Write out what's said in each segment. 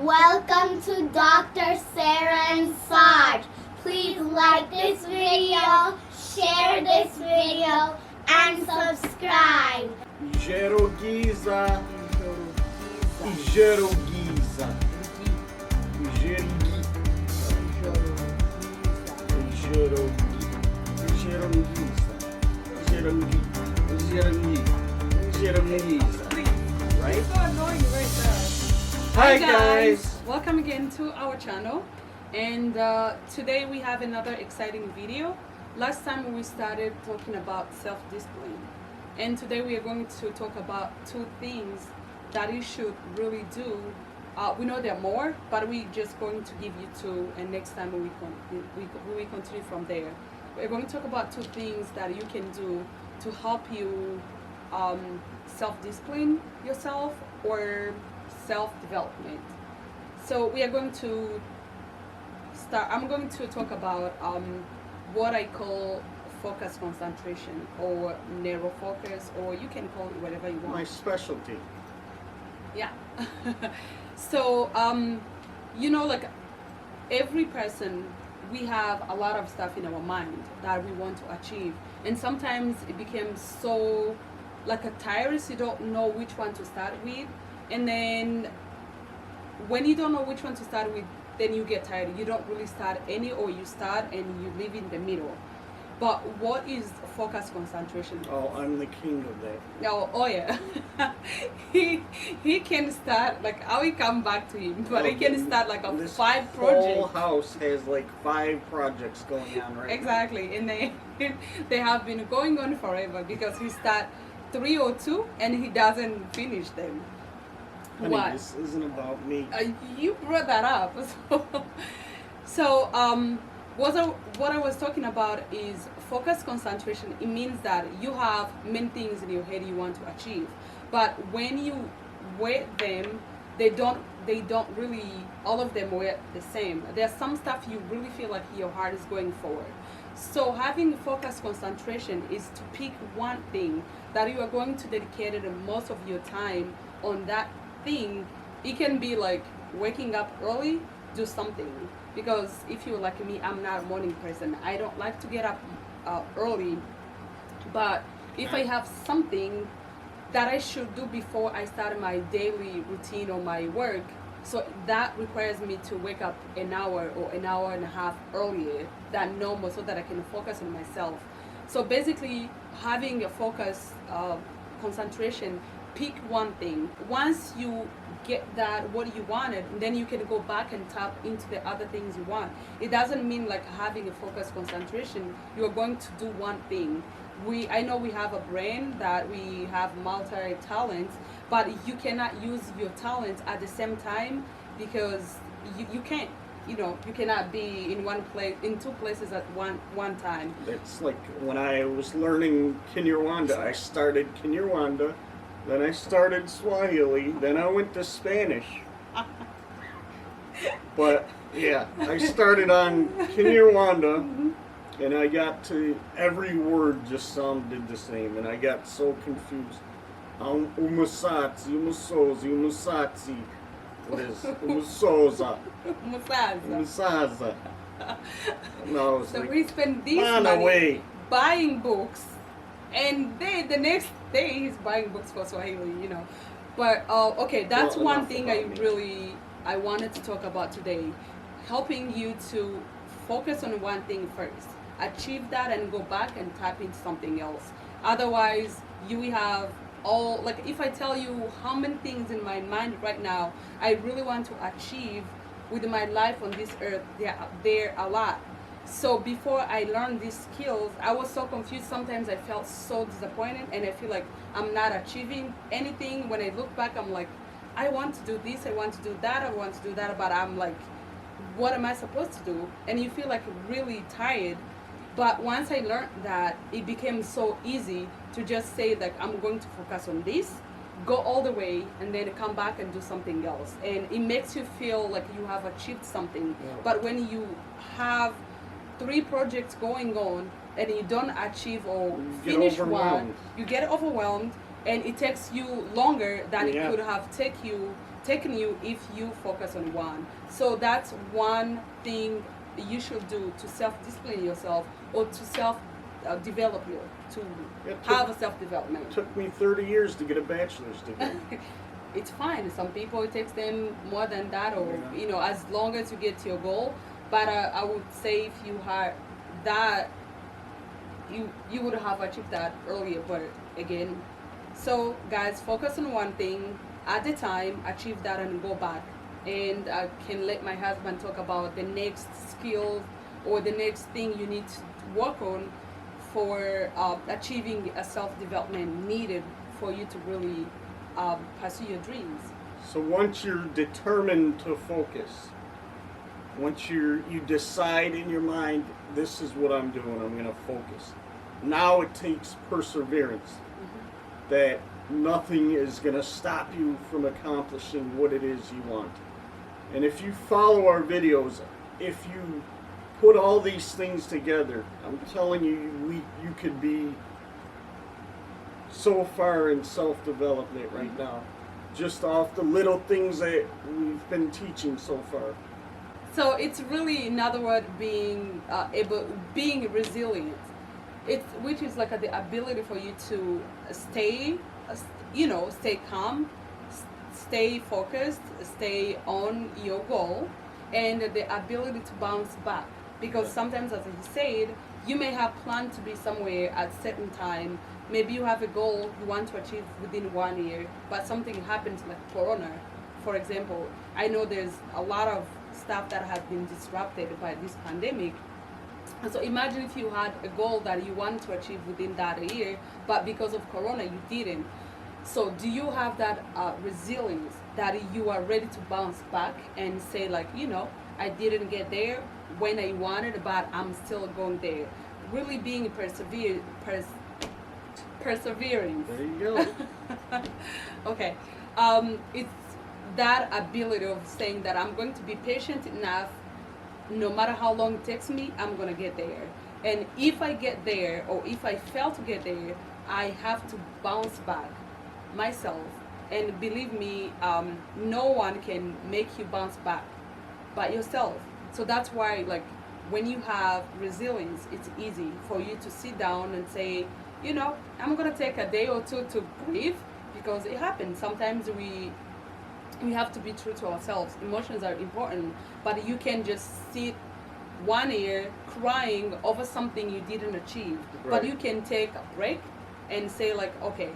Welcome to Dr. Sarah and Sarge. Please like this video, share this video, and subscribe. Jeroguiza. Jeroguiza. Right? It's so annoying right there. Hi guys! Welcome again to our channel, and today we have another exciting video. Last time we started talking about self-discipline, and today we are going to talk about two things that you should really do. We know there are more, but we're just going to give you two, and next time we continue from there. We're going to talk about two things that you can do to help you self-discipline yourself or self-development. So we are going to start. I'm going to talk about what I call focus concentration or narrow focus, or you can call it whatever you want. My specialty. Yeah. So like every person, we have a lot of stuff in our mind that we want to achieve, and sometimes it becomes so like a tire, so you don't know which one to start with, and then when you don't know which one to start with, then you get tired. You don't really start any, or you start and you live in the middle. But what is focus concentration? Oh, I'm the king of that. Oh yeah. he can start, like, I will come back to him, but he can start like a this 5 whole projects. house has like 5 projects going on right Exactly, and they have been going on forever because he start 3 or 2 and he doesn't finish them. now. Honey, this isn't about me. You brought that up. So what I was talking about is focus concentration. It means that you have many things in your head you want to achieve, but when you weigh them, they don't really, all of them weigh the same. There's some stuff you really feel like your heart is going forward. So having focus concentration is to pick one thing that you are going to dedicate most of your time on that thing. It can be like waking up early, do something. Because if you're like me, I'm not a morning person. I don't like to get up early. But if I have something that I should do before I start my daily routine or my work, so that requires me to wake up an hour or an hour and a half earlier than normal, so that I can focus on myself. So basically, having a focus concentration, pick one thing. Once you get that what you wanted, then you can go back and tap into the other things you want. It doesn't mean like having a focus concentration you are going to do one thing. I know we have a brain that we have multi talents, but you cannot use your talents at the same time, because you can't, you cannot be in one place, in 2 places at one time. It's like when I was learning Kinyarwanda, I started Kinyarwanda, then I started Swahili, then I went to Spanish. But yeah, I started on Kinyarwanda, and I got to, every word just sounded the same, and I got so confused. Umusatsi, umusozi, umusatsi. What is umusoza? Musaza. No, it's So like, we spend this run money away. buying books, and the next day he's buying books for Swahili, But okay, that's Well, one enough thing about me. I wanted to talk about today, helping you to focus on one thing first, achieve that, and go back and tap into something else. Otherwise, you will have all, like, if I tell you how many things in my mind right now I really want to achieve with my life on this earth, there are a lot. So before I learned these skills, I was so confused. Sometimes I felt so disappointed, and I feel like I'm not achieving anything. When I look back, I'm like, I want to do this, I want to do that, I want to do that, but I'm like, what am I supposed to do? And you feel like really tired. But once I learned that, it became so easy to just say, like, I'm going to focus on this, go all the way, and then come back and do something else. And it makes you feel like you have achieved something. Yeah. But when you have 3 projects going on and you don't achieve or You get finish one, overwhelmed. you get overwhelmed, and it takes you longer than it Yeah. could have taken you if you focus on one. So that's one thing you should do to self-discipline yourself, or to self-develop you, to It have took, a self-development. took me 30 years to get a bachelor's degree. It's fine. Some people, it takes them more than that, or Yeah. as long as you get to your goal. But I would say if you had that, you would have achieved that earlier. But again, so guys, focus on one thing at a time, achieve that, and go back. And I can let my husband talk about the next skill or the next thing you need to work on for achieving a self-development needed for you to really pursue your dreams. So once you're determined to focus, once you decide in your mind, this is what I'm doing, I'm going to focus. Now it takes perseverance. That nothing is going to stop you from accomplishing what it is you want. And if you follow our videos, if you put all these things together, I'm telling you, you could be so far in self-development right now, just off the little things that we've been teaching so far. So it's really, in other words, being resilient. It's which is like the ability for you to stay calm, stay focused, stay on your goal, and the ability to bounce back. Because sometimes, as he said, you may have planned to be somewhere at a certain time. Maybe you have a goal you want to achieve within 1 year, but something happens like Corona, for example. I know there's a lot of stuff that has been disrupted by this pandemic. And so imagine if you had a goal that you wanted to achieve within that year, but because of Corona, you didn't. So do you have that resilience that you are ready to bounce back and say, like, I didn't get there when I wanted, but I'm still going there. Really being persevering. There you go. Okay. It's that ability of saying that I'm going to be patient enough, no matter how long it takes me, I'm going to get there. And if I get there, or if I fail to get there, I have to bounce back myself. And believe me, no one can make you bounce back but yourself. So that's why, like, when you have resilience, it's easy for you to sit down and say, I'm going to take a day or two to breathe, because it happens. Sometimes we have to be true to ourselves. Emotions are important, but you can just sit 1 year crying over something you didn't achieve. Right. But you can take a break and say, like, okay,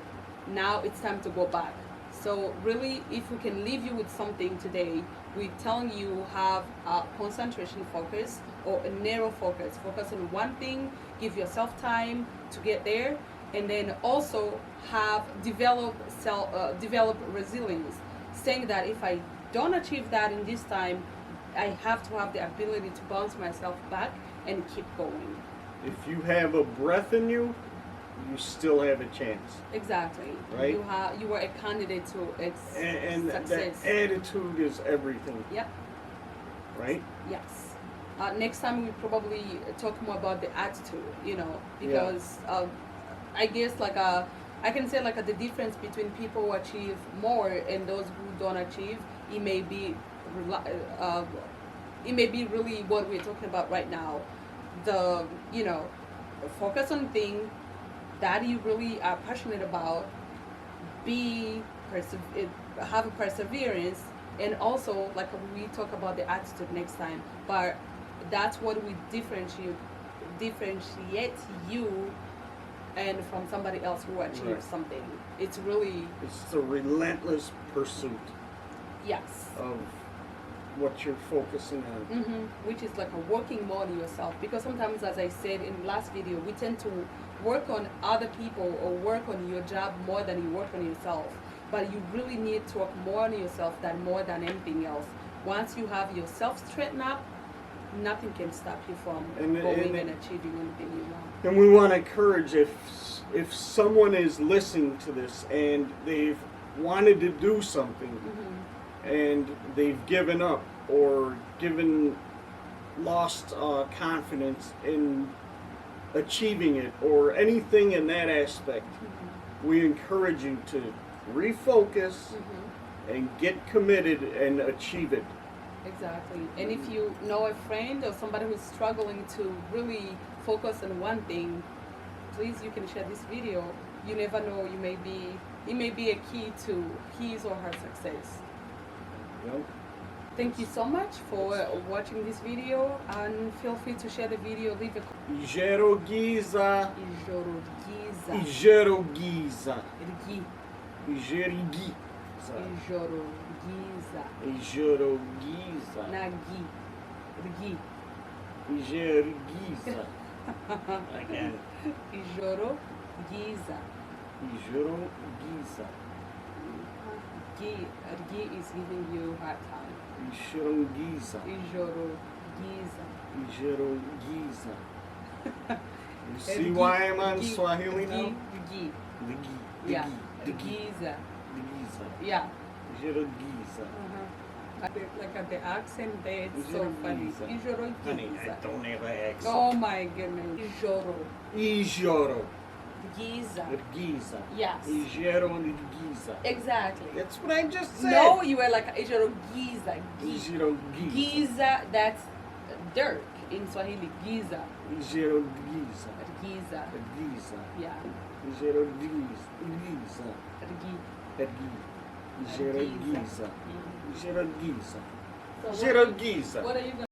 now it's time to go back. So really, if we can leave you with something today, we're telling you have a concentration focus, or a narrow focus. Focus on one thing, give yourself time to get there, and then also develop resilience, saying that if I don't achieve that in this time, I have to have the ability to bounce myself back and keep going. If you have a breath in you, you still have a chance. Exactly. Right? You are a candidate to And success. that attitude is everything. Yep. Right? Yes. Next time we probably talk more about the attitude, because I guess I can say the difference between people who achieve more and those who don't achieve. It may be really what we're talking about right now. The focus on thing that you really are passionate about. Have a perseverance, and also we talk about the attitude next time. But that's what we differentiate you and from somebody else who achieved Right. something. It's the relentless pursuit yes. of what you're focusing on. Which is like a working more on yourself, because sometimes, as I said in the last video, we tend to work on other people or work on your job more than you work on yourself. But you really need to work more on yourself more than anything else. Once you have yourself straightened up, nothing can stop you from going and achieving anything you want. And we want to encourage, if someone is listening to this and they've wanted to do something and they've given up or lost confidence in achieving it or anything in that aspect, we encourage you to refocus and get committed and achieve it. Exactly. And if you know a friend or somebody who's struggling to really focus on one thing, please, you can share this video. You never know, it may be a key to his or her success. You know? Thank you so much for watching this video, and feel free to share the video, leave a comment. Ijerogiza. Ijorogiza. Ijerogiza. Irgi. Ijerigiza. Ijorogiza. Ijorogiza. Nagi. Irgi. Ijerigiza. Again. Ijorogiza. Ijorogiza. Irgi is giving you a hard time. Ijerogiza. Ijorogiza. Ijerogiza. You see why I'm on Swahili now? Irgi. Ligi. Yeah. Ligi. Giza. Ligiza. Yeah. Ijerogiza. Like at the accent there, it's so funny. Ijorogiza. Honey, I Ijorogiza. don't have an accent. Oh my goodness. Ijoro. Ijoro. Giza. Giza. Yes. Ijero and Giza. Exactly. That's what I just said. No, you were like Ijoro Giza. Ijero Giza. Giza, that's dirt in Swahili. Giza. Ijero Giza. Giza. Giza. Yeah. Ijero Giza. Giza. Rgi. Ergi. Ijero Giza. Giza. Ijero Giza. So Ijero Giza. what are you going